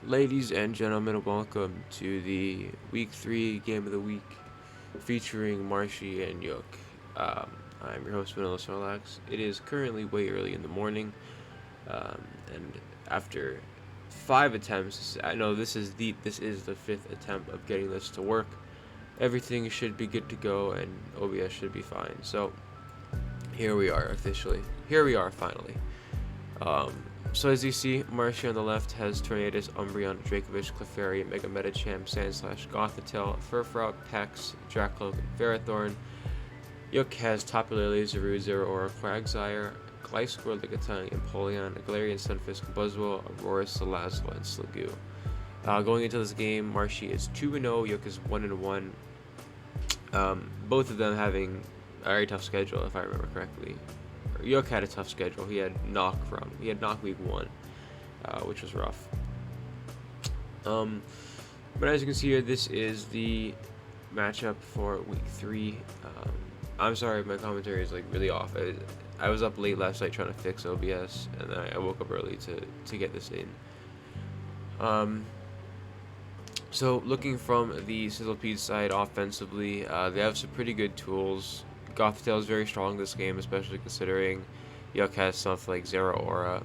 Ladies and gentlemen, welcome to the Week 3 Game of the Week featuring Marshy and Yook. I'm your host, Vanilla Sarlax. It is currently way early in the morning, and after 5 attempts, I know this is the fifth attempt of getting this to work. Everything should be good to go, and OBS should be fine. So here we are officially. Here we are finally. Um, so as you see, Marshy on the left has Tornadus, Umbreon, Dracovish, Clefairy, Mega Medicham, Sandslash, Gothitelle, Furfrou, Pex, Dracloak, and Ferrothorn. Yook has Tapu Lele, Zarude, Zeraora, Quagsire, Gliscor, Lickitung, Empoleon, Galarian, Stunfisk, Buzzwole, Aurora, Salazzle, and Sliggoo. Going into this game, Marshy is 2-0, Yook is 1-1. Both of them having a very tough schedule, if I remember correctly. Yook had a tough schedule. He had knock week 1, which was rough. But as you can see here, this is the matchup for week 3. I'm sorry, my commentary is like really off. I was up late last night trying to fix OBS, and I woke up early to get this in. So looking from the Sizzlepedes side offensively, they have some pretty good tools. Gothitelle is very strong this game, especially considering Yook has stuff like Zeraora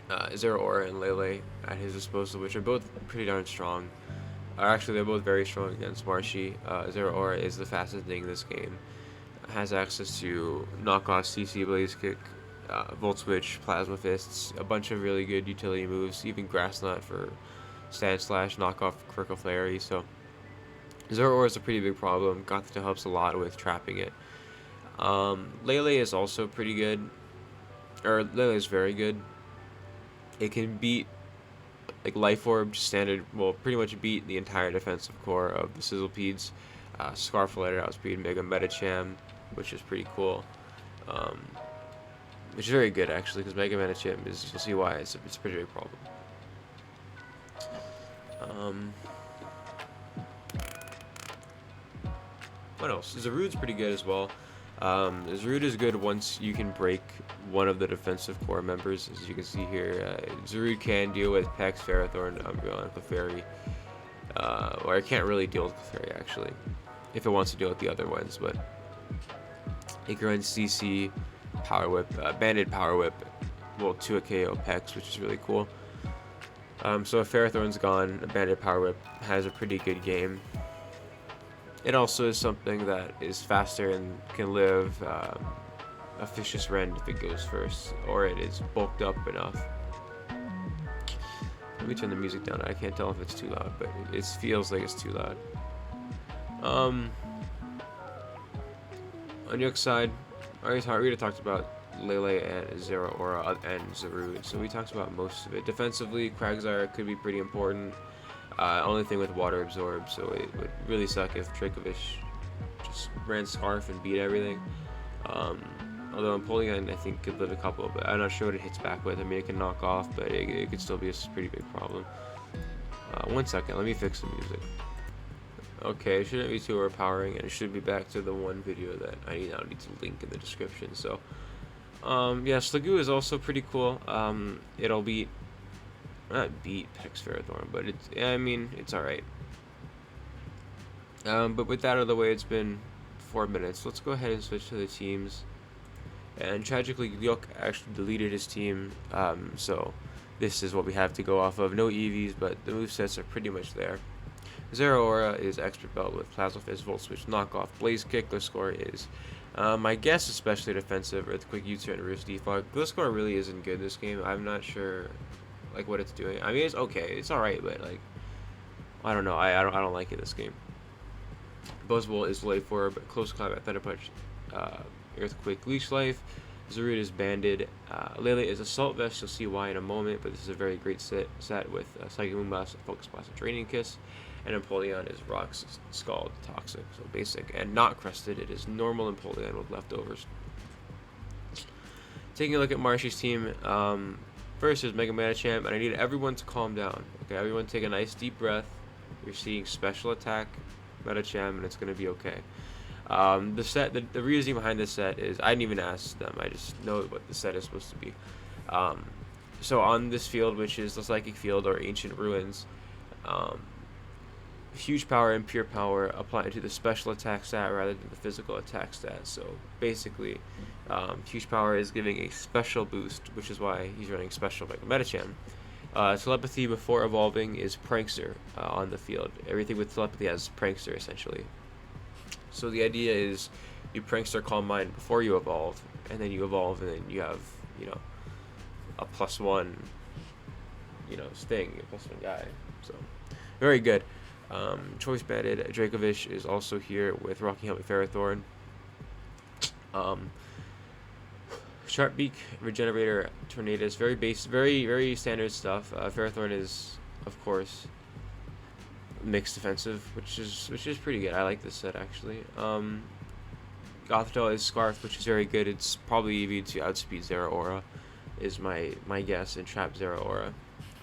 and Lele at his disposal, which are both pretty darn strong. Actually, they're both very strong against Marshy. Zeraora is the fastest thing in this game. Has access to knockoff CC Blaze Kick, Volt Switch, Plasma Fists, a bunch of really good utility moves, even Grass Knot for Stand Slash, knockoff Critical Flurry. So Zeraora is a pretty big problem. Gothitelle helps a lot with trapping it. Lele is also pretty good. Lele is very good. It can beat Life Orb standard, well, pretty much beat the entire defensive core of the Sizzlepedes. Scarflatter outspeed Mega Medicham, which is pretty cool. Which is very good actually, because Mega Medicham is, you'll see why, it's a pretty big problem. What else? Zarude's pretty good as well. Zarude is good once you can break one of the defensive core members, as you can see here. Zarude can deal with Pex, Ferrothorn, Umbreon, and Clefairy. Or it can't really deal with Clefairy, actually, if it wants to deal with the other ones, but it can run CC, Power Whip, Banded Power Whip, well, to a KO Pex, which is really cool. So if Ferrothorn's gone, a Banded Power Whip has a pretty good game. It also is something that is faster and can live a Vicious Rend if it goes first, or it is bulked up enough. Let me turn the music down. I can't tell if it's too loud, but it feels like it's too loud. On Yook's side, we already talked about Lele and Zeraora and Zarude, so we talked about most of it. Defensively, Quagsire could be pretty important. Only thing with Water Absorb, so it would really suck if Dracovish just ran Scarf and beat everything. Although Empoleon, I think, could live a couple, but I'm not sure what it hits back with. I mean, it can knock off, but it could still be a pretty big problem. 1 second, let me fix the music. Okay, it shouldn't be too overpowering, and it should be back to the one video that I now need to link in the description. So, yeah, Sliggoo is also pretty cool. It'll beat... not beat Pex Ferrothorn, but it's alright. But with that out of the way, it's been 4 minutes. Let's go ahead and switch to the teams. And tragically, Yook actually deleted his team, so this is what we have to go off of. No EVs, but the movesets are pretty much there. Zeraora is Expert Belt with Plasma Fist, Volt Switch, Knockoff, Blaze Kick. Gliscor is, I guess, especially defensive, Earthquake, U-turn, Roost Defog. Gliscor really isn't good this game. I'm not sure what it's doing. I mean, it's okay, it's alright, but I don't know. I don't like it this game. Buzzwole is Life Orb, Close Combat, Thunder Punch, Earthquake, Leech Life. Zarude is Banded. Lele is Assault Vest. You'll see why in a moment, but this is a very great set with Psychic Moonblast, Focus Blast, and Draining Kiss. And Empoleon is Rocks, Scald, Toxic, so basic. And not Crested, it is normal Empoleon with leftovers. Taking a look at Marshy's team, first is Mega Medicham, and I need everyone to calm down. Okay, everyone take a nice deep breath. You're seeing Special Attack Medicham, and it's going to be okay. The reasoning behind this set is, I didn't even ask them, I just know what the set is supposed to be. So on this field, which is the Psychic Field or Ancient Ruins, um, huge power and pure power apply to the special attack stat rather than the physical attack stat. So basically, huge power is giving a special boost, which is why he's running special like Metachan. Telepathy before evolving is Prankster on the field. Everything with telepathy has Prankster essentially. So the idea is you Prankster Calm Mind before you evolve, and then you evolve, and then you have, you know, a +1, you know, Sting, a +1 guy. So very good. Choice Banded Dracovish is also here with Rocky Helmet Ferrothorn. Sharpbeak, Regenerator, Tornadus, very base, very standard stuff. Ferrothorn is, of course, mixed defensive, which is pretty good. I like this set actually. Gothitelle is Scarf, which is very good. It's probably easy to outspeed Zeraora, is my guess, and trap Zeraora,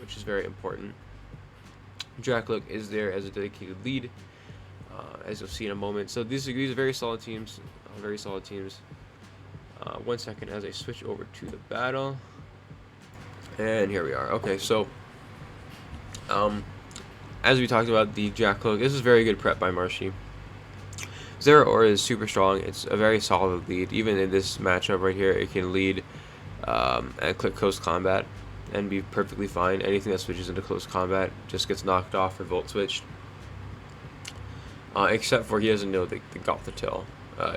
which is very important. Dracloak is there as a dedicated lead, as you'll see in a moment. So these are very solid teams, very solid teams. 1 second as I switch over to the battle, and here we are. Okay, so as we talked about the Dracloak, this is very good prep by Marshy. Zeraora is super strong. It's a very solid lead. Even in this matchup right here, it can lead and click close combat and be perfectly fine. Anything that switches into close combat just gets knocked off or volt switched. Except for he doesn't know the Gothitelle.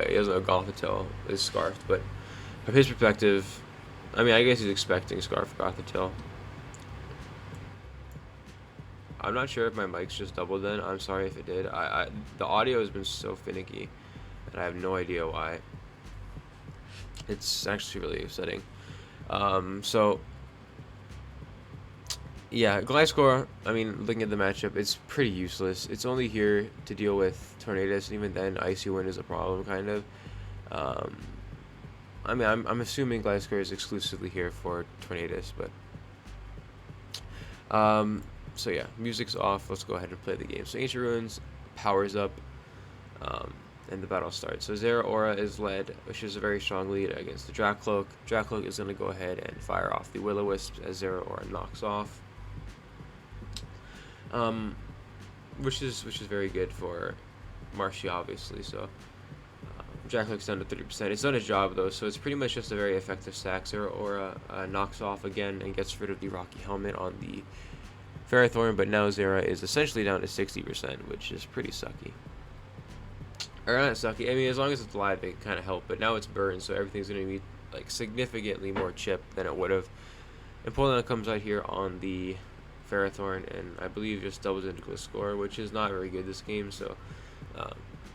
He doesn't know Gothitelle is Scarfed, but from his perspective, I mean, I guess he's expecting Scarf Gothitelle. I'm not sure if my mic's just doubled then. I'm sorry if it did. The audio has been so finicky, and I have no idea why. It's actually really upsetting. So yeah, Gliscor, I mean, looking at the matchup, it's pretty useless. It's only here to deal with Tornadus, and even then, Icy Wind is a problem, kind of. I mean, I'm assuming Gliscor is exclusively here for Tornadus, but... so yeah, music's off. Let's go ahead and play the game. So Ancient Ruins powers up, and the battle starts. So Zeraora is led, which is a very strong lead against the Dracloak. Dracloak is going to go ahead and fire off the Will-O-Wisp as Zeraora knocks off. Which is very good for Marshy, obviously. So Dracloak's down to 30%. It's done its job though, so it's pretty much just a very effective stack. Zeraora knocks off again and gets rid of the Rocky Helmet on the Ferrothorn, but now Zera is essentially down to 60%, which is pretty sucky. Or not sucky. I mean, as long as it's alive, it can kind of help. But now it's burned, so everything's going to be like significantly more chipped than it would have. And Poleon comes out here on the Ferrothorn, and I believe just doubles into Gliscor, which is not very good this game. So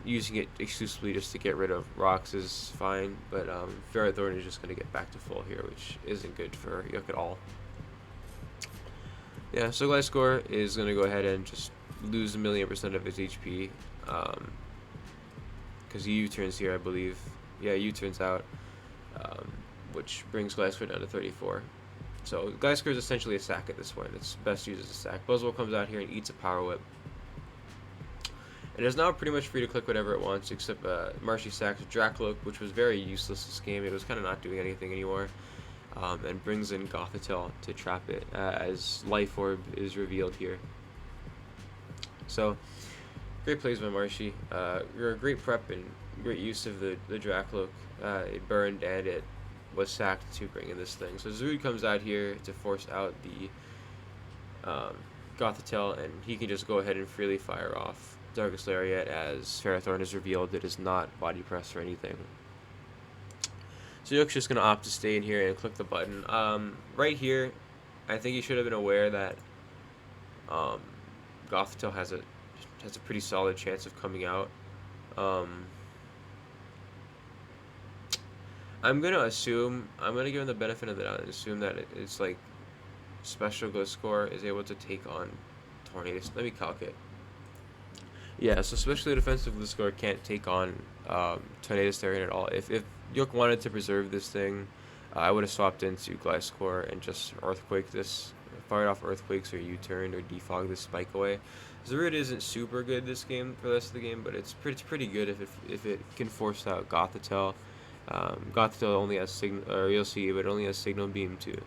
using it exclusively just to get rid of rocks is fine. But Ferrothorn is just going to get back to full here, which isn't good for Yook at all. Yeah, so Gliscor is going to go ahead and just lose 1,000,000% of his HP. Because he U-turns here, I believe. Yeah, U-turns out, which brings Gliscor down to 34. So Gliscor is essentially a sack at this point. It's best used as a sack. Buzzwole comes out here and eats a Power Whip. And it's now pretty much free to click whatever it wants, except Marshy sacks Dracloak, which was very useless this game. It was kind of not doing anything anymore. And brings in Gothitelle to trap it, as Life Orb is revealed here. So, great plays by Marshy. You're a great prep and great use of the Dracloak. It burned and it was sacked to bring in this thing. So Zood comes out here to force out the Gothitelle, and he can just go ahead and freely fire off Darkest Lariat, as Ferrothorn is revealed. It is not body press or anything. So Yook's just going to opt to stay in here and click the button. Right here, I think you should have been aware that Gothitelle has a pretty solid chance of coming out. I'm going to give him the benefit of the doubt and assume that it's like Special Gliscor is able to take on Tornadus. Let me calc it. Yeah, so especially defensive Gliscor can't take on Tornadus Therian at all. If Yook wanted to preserve this thing, I would have swapped into Gliscor and just Earthquake this, fired off Earthquakes, or U-turn or defog this Spike away. Zood isn't super good this game for the rest of the game, but it's pretty good if it can force out Gothitelle. Gothitelle only has signal, or you'll see, but it only has Signal Beam to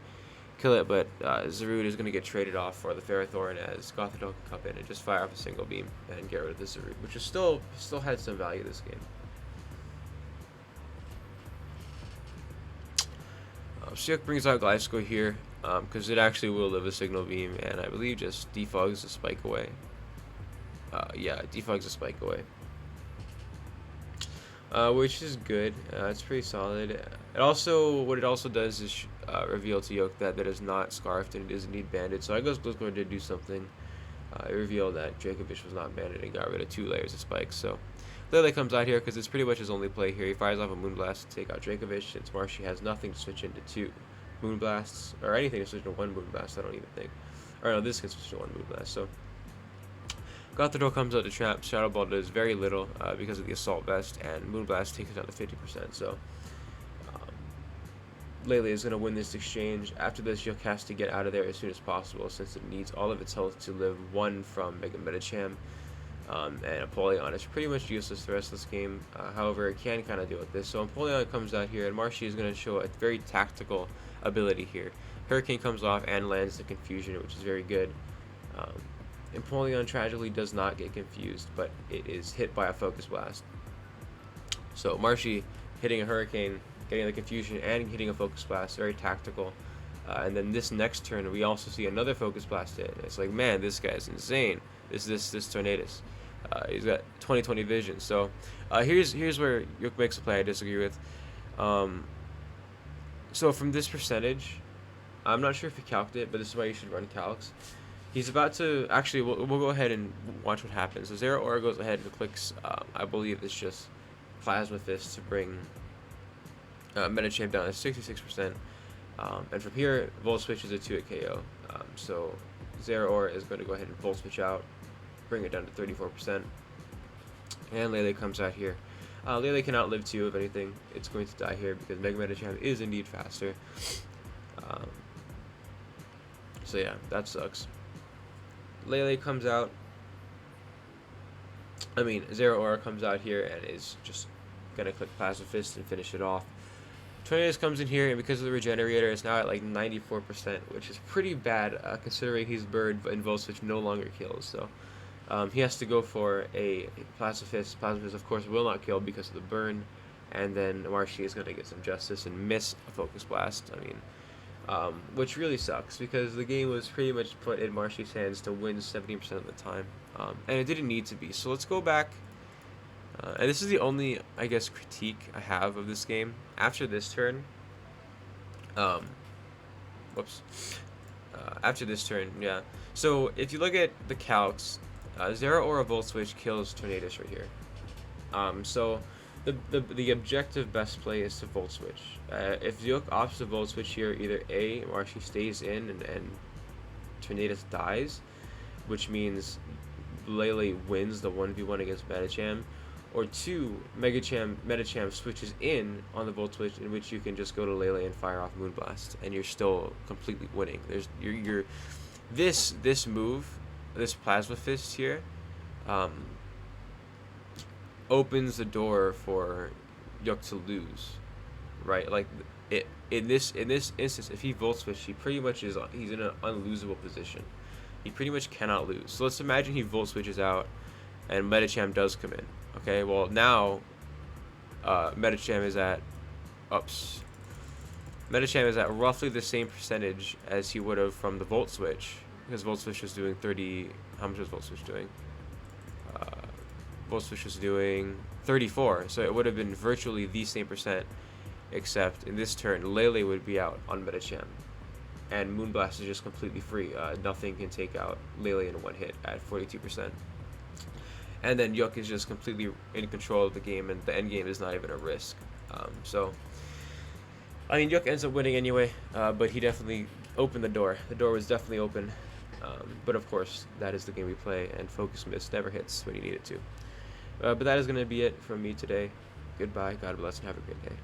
kill it, but Zarud is going to get traded off for the Ferrothorn as GOTW can come in and just fire off a single beam and get rid of the Zarud, which is still had some value this game. So Yook brings out Glypsco here because it actually will live a signal beam, and I believe just defogs the spike away. Yeah, it defogs the spike away. Which is good. It's pretty solid. What it also does is reveal to Yook that is not scarfed and it is indeed banded. So I guess was going to do something. It revealed that Dracovish was not banded and got rid of 2 layers of spikes. So Lele comes out here because it's pretty much his only play here. He fires off a Moonblast to take out Dracovish since Marshy has nothing to switch into 2 Moonblasts or anything to switch into 1 Moonblast. I don't even think. Or no, this can switch to 1 Moonblast. So GOTW comes out to trap. Shadow Ball does very little because of the Assault Vest, and Moonblast takes it down to 50%. So Lele is going to win this exchange. After this, Yook has to get out of there as soon as possible since it needs all of its health to live 1 from Mega Medicham. And Apollyon is pretty much useless the rest of this game. However, it can kind of deal with this. So Apollyon comes out here, and Marshy is going to show a very tactical ability here. Hurricane comes off and lands the Confusion, which is very good. Apollyon tragically does not get confused, but it is hit by a Focus Blast. So Marshy hitting a Hurricane, getting the Confusion, and hitting a Focus Blast, very tactical. And then this next turn, we also see another Focus Blast hit. It's like, man, this guy's insane. This Tornadus. He's got 20/20 vision. So here's where Yook makes a play I disagree with. So from this percentage, I'm not sure if he calced it, but this is why you should run calcs. He's about to, actually, we'll go ahead and watch what happens. So Zero Aura goes ahead and clicks, I believe it's just Plasma Fist to bring Medicham down to 66%. And from here, Volt Switch is a 2-hit KO. So Zero Aura is going to go ahead and Volt Switch out, bring it down to 34%. And Lele comes out here. Lele can outlive 2 if anything. It's going to die here because Mega Medicham is indeed faster. So yeah, that sucks. Lele comes out. Zero Aura comes out here and is just gonna click Plasma Fist and finish it off. Tornadus comes in here, and because of the Regenerator, it's now at like 94%, which is pretty bad considering he's Bird and Volt Switch no longer kills. So he has to go for a Plasma Fist. Plasma Fist, of course, will not kill because of the burn, and then Marshy is gonna get some justice and miss a Focus Blast. Which really sucks because the game was pretty much put in Marshy's hands to win 70% of the time, and it didn't need to be. So let's go back, and this is the only, I guess, critique I have of this game. After this turn, after this turn, yeah. So if you look at the calcs, Zero Aura Volt Switch kills Tornadus right here. So the objective best play is to Volt Switch. If Yook opts to Volt Switch here, either A, Marshy stays in and Tornadus dies, which means Lele wins the 1v1 against Medicham, or 2, Medicham switches in on the Volt Switch, in which you can just go to Lele and fire off Moonblast, and you're still completely winning. This move, this Plasma Fist here, opens the door for Yook to lose, right? Like in this instance, if he Volt Switch, he's in an unlosable position. He pretty much cannot lose. So let's imagine he Volt Switches out, and Medicham does come in. Okay, well now, Medicham is at roughly the same percentage as he would have from the Volt Switch, because Volt Switch was doing 30. How much was Volt Switch doing? Volt Switch was doing 34, so it would have been virtually the same percent, except in this turn, Lele would be out on Medicham, and Moonblast is just completely free. Nothing can take out Lele in one hit at 42%. And then Yook is just completely in control of the game, and the end game is not even a risk. Yook ends up winning anyway, but he definitely opened the door. The door was definitely open. But of course, that is the game we play, and Focus Miss never hits when you need it to. But that is going to be it from me today. Goodbye, God bless, and have a great day.